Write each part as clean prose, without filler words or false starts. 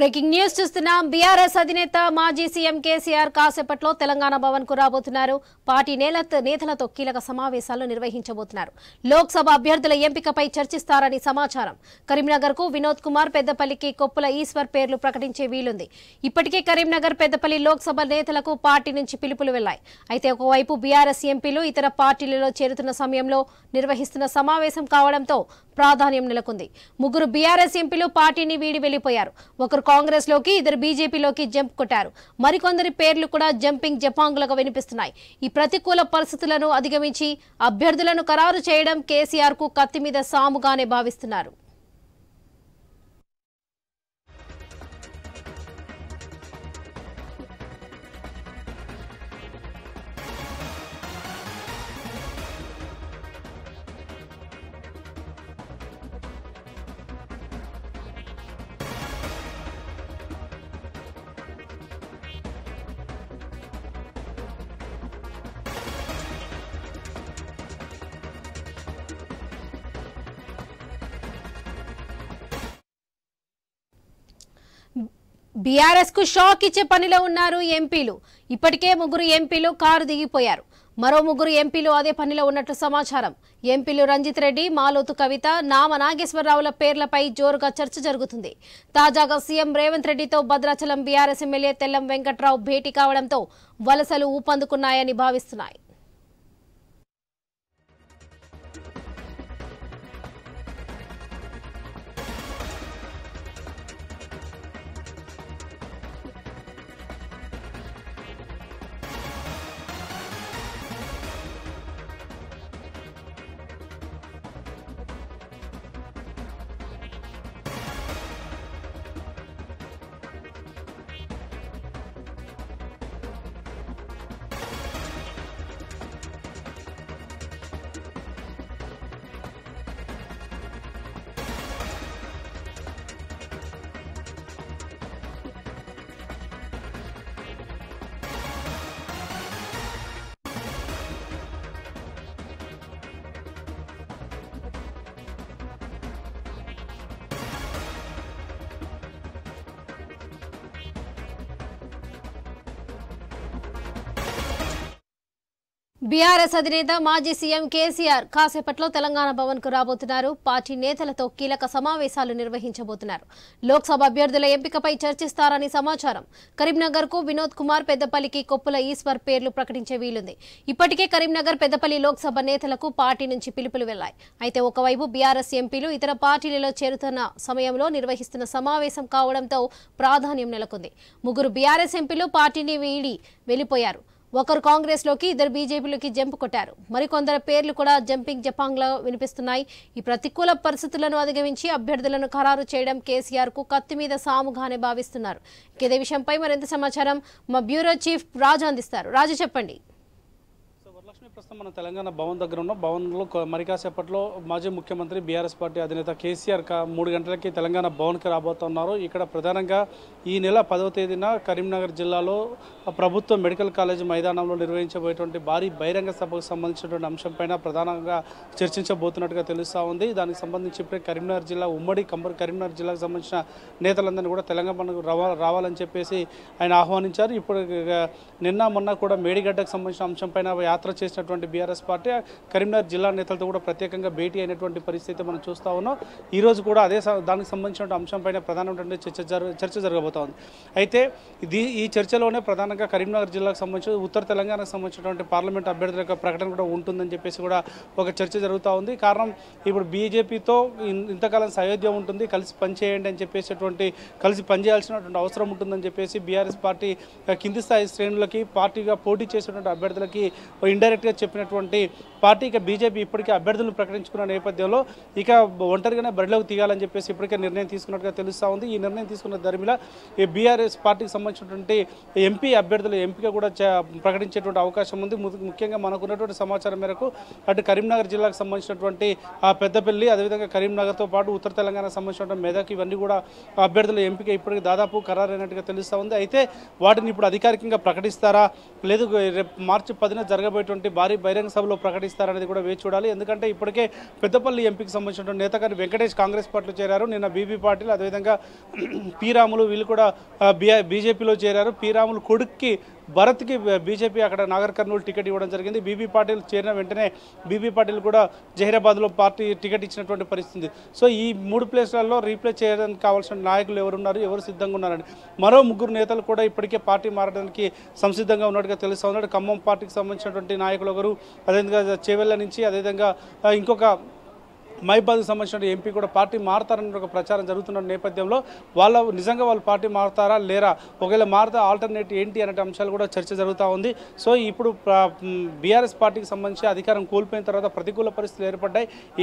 Breaking news చూస్తున్నాం. BRS అధినేత మాజీ సీఎం కేసీఆర్ కాసేపట్లో తెలంగాణ భవన్ కు రాబోతున్నారు. పార్టీ నేతలతో కీలక సమావేశాలు నిర్వహించబోతున్నారు. లోక్సభ అభ్యర్థుల ఎంపికపై చర్చిస్తారని సమాచారం. కరీంనగర్ కు వినోద్ కుమార్, పెద్దపల్లికి కొప్పుల ఈశ్వర్ పేర్లు ప్రకటించే వీలుంది. ఇప్పటికే కరీంనగర్, పెద్దపల్లి లోక్సభ నేతలకు పార్టీ నుంచి పిలుపులు వెళ్లాయి. అయితే ఒకవైపు బీఆర్ఎస్ ఎంపీలు ఇతర పార్టీలలో చేరుతున్న సమయంలో నిర్వహిస్తున్న సమావేశం కావడంతో ప్రాధాన్యం నెలకొంది. ముగ్గురు బీఆర్ఎస్ ఎంపీలు పార్టీని వీడి వెళ్లిపోయారు. ఒకరు కాంగ్రెస్ లోకి, ఇద్దరు బీజేపీలోకి జంప్ కొట్టారు. మరికొందరి పేర్లు కూడా జంపింగ్ జపాంగులుగా వినిపిస్తున్నాయి. ఈ ప్రతికూల పరిస్థితులను అధిగమించి అభ్యర్థులను ఖరారు చేయడం కేసీఆర్ కు కత్తి మీద సాముగానే భావిస్తున్నారు. బీఆర్ఎస్ కు షాక్ ఇచ్చే పనిలో ఉన్నారు ఎంపీలు. ఇప్పటికే ముగ్గురు ఎంపీలు కారు దిగిపోయారు. మరో ముగ్గురు ఎంపీలు అదే పనిలో ఉన్నట్లు సమాచారం. ఎంపీలు రంజిత్ రెడ్డి, మాలోతు కవిత, నామ నాగేశ్వరరావుల పేర్లపై జోరుగా చర్చ జరుగుతుంది. తాజాగా సీఎం రేవంత్ రెడ్డితో భద్రాచలం బీఆర్ఎస్ ఎమ్మెల్యే తెల్లం వెంకట్రావు భేటీ కావడంతో వలసలు ఊపందుకున్నాయని భావిస్తున్నాయి. బీఆర్ఎస్ అధినేత మాజీ సీఎం కేసీఆర్ కాసేపట్లో తెలంగాణ భవన్ కు రాబోతున్నారు. పార్టీ నేతలతో కీలక సమావేశాలు నిర్వహించబోతున్నారు. లోక్సభ అభ్యర్థుల ఎంపికపై చర్చిస్తారని సమాచారం. కరీంనగర్ కు వినోద్ కుమార్, పెద్దపల్లికి కొప్పుల ఈశ్వర్ పేర్లు ప్రకటించే వీలుంది. ఇప్పటికే కరీంనగర్, పెద్దపల్లి లోక్సభ నేతలకు పార్టీ నుంచి పిలుపులు వెళ్లాయి. అయితే ఒకవైపు బీఆర్ఎస్ ఎంపీలు ఇతర పార్టీలలో చేరుతున్న సమయంలో నిర్వహిస్తున్న సమావేశం కావడంతో ప్రాధాన్యం నెలకొంది. ముగ్గురు బీఆర్ఎస్ ఎంపీలు పార్టీని వీడి వెళ్లిపోయారు. ఒకరు కాంగ్రెస్ లోకి, ఇద్దరు బీజేపీలోకి జంప్ కొట్టారు. మరికొందరు పేర్లు కూడా జంపింగ్ జపాంగ్లా వినిపిస్తున్నాయి. ఈ ప్రతికూల పరిస్థితులను అధిగమించి అభ్యర్థులను ఖరారు చేయడం కేసీఆర్ కు కత్తి మీద సాముగానే భావిస్తున్నారు. ఇదే విషయంపై మరింత సమాచారం మా బ్యూరో చీఫ్ రాజు అందిస్తారు. రాజు, చెప్పండి. ప్రస్తుతం మన తెలంగాణ భవన్ దగ్గర ఉన్న భవన్లో మరి కాసేపట్లో మాజీ ముఖ్యమంత్రి బీఆర్ఎస్ పార్టీ అధినేత కేసీఆర్ 3 గంటలకి తెలంగాణ భవన్కి రాబోతున్నారు. ఇక్కడ ప్రధానంగా ఈ నెల 10వ తేదీన కరీంనగర్ జిల్లాలో ప్రభుత్వ మెడికల్ కాలేజ్ మైదానంలో నిర్వహించబోయేటువంటి భారీ బహిరంగ సభకు సంబంధించినటువంటి అంశంపైన ప్రధానంగా చర్చించబోతున్నట్టుగా తెలుస్తూ ఉంది. దానికి సంబంధించి ఇప్పుడే కరీంనగర్ జిల్లా ఉమ్మడి కరీంనగర్ జిల్లాకు సంబంధించిన నేతలందరినీ కూడా తెలంగాణకు రావాలని చెప్పేసి ఆయన ఆహ్వానించారు. ఇప్పుడు నిన్న మొన్న కూడా మేడిగడ్డకు సంబంధించిన అంశంపైన యాత్ర చేసినటువంటి బీఆర్ఎస్ పార్టీ కరీంనగర్ జిల్లా నేతలతో కూడా ప్రత్యేకంగా భేటీ అయినటువంటి పరిస్థితి మనం చూస్తూ ఉన్నాం. ఈరోజు కూడా దానికి సంబంధించిన అంశంపైన ప్రధానమైనటువంటి చర్చ జరగబోతోంది. అయితే ఈ చర్చలోనే ప్రధానంగా కరీంనగర్ జిల్లాకు సంబంధించి ఉత్తర తెలంగాణకు సంబంధించినటువంటి పార్లమెంట్ అభ్యర్థుల యొక్క ప్రకటన కూడా ఉంటుందని చెప్పేసి కూడా ఒక చర్చ జరుగుతూ ఉంది. కారణం ఇప్పుడు బీజేపీతో ఇంతకాలం సయోధ్యం ఉంటుంది, కలిసి పనిచేయండి అని చెప్పేసేటువంటి కలిసి పనిచేయాల్సినటువంటి అవసరం ఉంటుందని చెప్పేసి బీఆర్ఎస్ పార్టీ కింది స్థాయి శ్రేణులకి పార్టీగా పోటీ చేసేటువంటి అభ్యర్థులకి ఇండైరెక్ట్గా చెప్పినటువంటి పార్టీ ఇక బీజేపీ ఇప్పటికే అభ్యర్థులను ప్రకటించుకున్న నేపథ్యంలో ఇక ఒంటరిగానే బరిలోకి తీయాలని చెప్పేసి ఇప్పటికే నిర్ణయం తీసుకున్నట్టుగా తెలుస్తూ ఉంది. ఈ నిర్ణయం తీసుకున్న దరిమిలా ఈ బీఆర్ఎస్ పార్టీకి సంబంధించినటువంటి ఎంపీ అభ్యర్థుల ఎంపిక కూడా ప్రకటించేటువంటి అవకాశం ఉంది. ముఖ్యంగా మనకున్నటువంటి సమాచారం మేరకు అటు కరీంనగర్ జిల్లాకు సంబంధించినటువంటి పెద్దపల్లి, అదేవిధంగా కరీంనగర్తో పాటు ఉత్తర తెలంగాణకు సంబంధించినటువంటి మెదక్, ఇవన్నీ కూడా అభ్యర్థుల ఎంపిక ఇప్పటికి దాదాపు ఖరారైనట్టుగా తెలుస్తూ ఉంది. అయితే వాటిని ఇప్పుడు అధికారికంగా ప్రకటిస్తారా, లేదు రేపు మార్చి 10న జరగబోయేటువంటి భారీ బహిరంగ సభలో ప్రకటిస్తారా ఇస్తారనేది కూడా వేచి చూడాలి. ఎందుకంటే ఇప్పటికే పెద్దపల్లి ఎంపీకి సంబంధించిన నేత గారు వెంకటేష్ కాంగ్రెస్ పార్టీలో చేరారు. నిన్న బీబీ పాటిల్ అదేవిధంగా పి రాములు వీళ్ళు కూడా బీజేపీలో చేరారు. పి రాములు కొడుక్కి భరత్కి బీజేపీ అక్కడ నాగర్ కర్నూలు టికెట్ ఇవ్వడం జరిగింది. బీబీ పాటిల్ చేరిన వెంటనే బీబీ పాటిల్ కూడా జహీరాబాద్లో పార్టీ టికెట్ ఇచ్చినటువంటి పరిస్థితి. సో ఈ 3 ప్లేస్లలో రీప్లేస్ చేయడానికి కావాల్సిన నాయకులు ఎవరున్నారు, ఎవరు సిద్ధంగా ఉన్నారని మరో 3 నేతలు కూడా ఇప్పటికే పార్టీ మారడానికి సంసిద్ధంగా ఉన్నట్టుగా తెలుస్తూ ఉన్నాడు. ఖమ్మం పార్టీకి సంబంధించినటువంటి నాయకులు ఒకరు, అదేవిధంగా చేవెళ్ళ నుంచి, అదేవిధంగా ఇంకొక మైబాద్కి సంబంధించిన ఎంపీ కూడా పార్టీ మారతారని ఒక ప్రచారం జరుగుతున్న నేపథ్యంలో నిజంగా వాళ్ళు పార్టీ మారతారా లేరా, ఒకవేళ మారితే ఆల్టర్నేట్ ఏంటి అనే అంశాలు కూడా చర్చ జరుగుతూ ఉంది. సో ఇప్పుడు బీఆర్ఎస్ పార్టీకి సంబంధించి అధికారం కోల్పోయిన తర్వాత ప్రతికూల పరిస్థితులు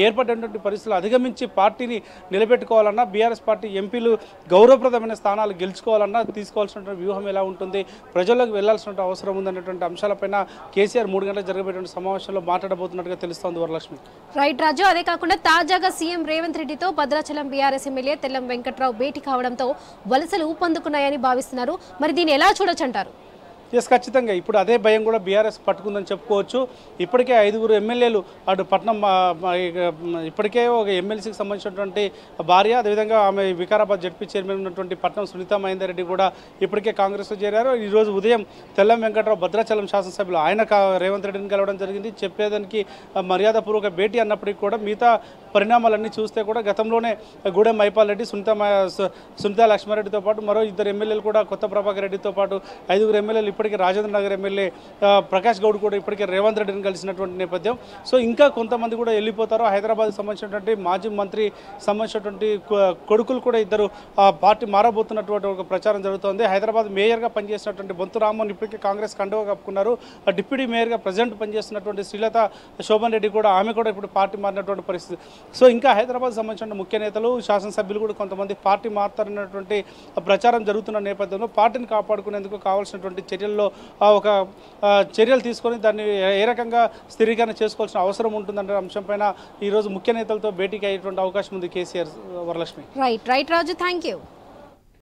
ఏర్పడినటువంటి పరిస్థితులు అధిగమించి పార్టీని నిలబెట్టుకోవాలన్నా, బీఆర్ఎస్ పార్టీ ఎంపీలు గౌరవప్రదమైన స్థానాలు గెలుచుకోవాలన్నా తీసుకోవాల్సిన వ్యూహం ఎలా ఉంటుంది, ప్రజల్లోకి వెళ్లాల్సిన అవసరం ఉందనేటువంటి అంశాలపైన కేసీఆర్ 3 గంటలకు జరగబోయే సమావేశంలో మాట్లాడబోతున్నట్టుగా తెలుస్తోంది వరలక్ష్మి. రైట్ రాజు. అదే కాకుండా తాజాగా సీఎం రేవంత్ రెడ్డితో భద్రాచలం బీఆర్ఎస్ ఎమ్మెల్యే తెల్లం వెంకట్రావు భేటీ కావడంతో వలసలు ఊపందుకున్నాయని భావిస్తున్నారు. మరి దీన్ని ఎలా చూడొచ్చంటారు? ఖచ్చితంగా ఇప్పుడు అదే భయం కూడా బీఆర్ఎస్ పట్టుకుందని చెప్పుకోవచ్చు. ఇప్పటికే 5 ఎమ్మెల్యేలు అటు పట్నం ఇప్పటికే ఒక ఎమ్మెల్సీకి సంబంధించినటువంటి భార్య, అదేవిధంగా ఆమె వికారాబాద్ జడ్పీ చైర్మన్ ఉన్నటువంటి పట్నం సునీతా మహేందర్ రెడ్డి కూడా ఇప్పటికే కాంగ్రెస్లో చేరారు. ఈరోజు ఉదయం తెల్లం వెంకట్రావు భద్రాచలం శాసనసభ్యులు ఆయన రేవంత్ రెడ్డిని కలవడం జరిగింది. చెప్పేదానికి మర్యాదపూర్వక భేటీ అన్నప్పటికీ కూడా మిగతా పరిణామాలన్నీ చూస్తే కూడా గతంలోనే గూడెం మైపాల్ రెడ్డి, సునీతా లక్ష్మారెడ్డితో పాటు మరో 2 ఎమ్మెల్యేలు కూడా కొత్త ప్రభాకర్ రెడ్డితో పాటు 5 ఎమ్మెల్యేలు ఇప్పటికే రాజేంద్ర నగర్ ఎమ్మెల్యే ప్రకాష్ గౌడ్ కూడా ఇప్పటికే రేవంత్ రెడ్డిని కలిసినటువంటి నేపథ్యం. సో ఇంకా కొంతమంది కూడా వెళ్ళిపోతారు. హైదరాబాద్కి సంబంధించినటువంటి మాజీ మంత్రి సంబంధించినటువంటి కొడుకులు కూడా 2 పార్టీ మారబోతున్నటువంటి ఒక ప్రచారం జరుగుతోంది. హైదరాబాద్ మేయర్గా పనిచేసినటువంటి బొంతు రామ్మోహన్ ఇప్పటికే కాంగ్రెస్ కండువా కప్పుకున్నారు. డిప్యూటీ మేయర్గా ప్రజెంట్ పనిచేస్తున్నటువంటి శ్రీలత శోభన్ రెడ్డి కూడా ఆమె కూడా ఇప్పుడు పార్టీ మారినటువంటి పరిస్థితి. సో ఇంకా హైదరాబాద్ సంబంధించిన ముఖ్య నేతలు, శాసనసభ్యులు కూడా కొంతమంది పార్టీ మారుతారన్నటువంటి ప్రచారం జరుగుతున్న నేపథ్యంలో పార్టీని కాపాడుకునేందుకు కావాల్సినటువంటి చర్యలు తీసుకొని దాన్ని ఏ రకంగా స్థిరీకరణ చేసుకోవాల్సిన అవసరం ఉంటుందనే అంశంపైన ఈరోజు ముఖ్య నేతలతో భేటీకి అయ్యేటువంటి అవకాశం ఉంది KCR. Varalakshmi. Right Raju, thank you.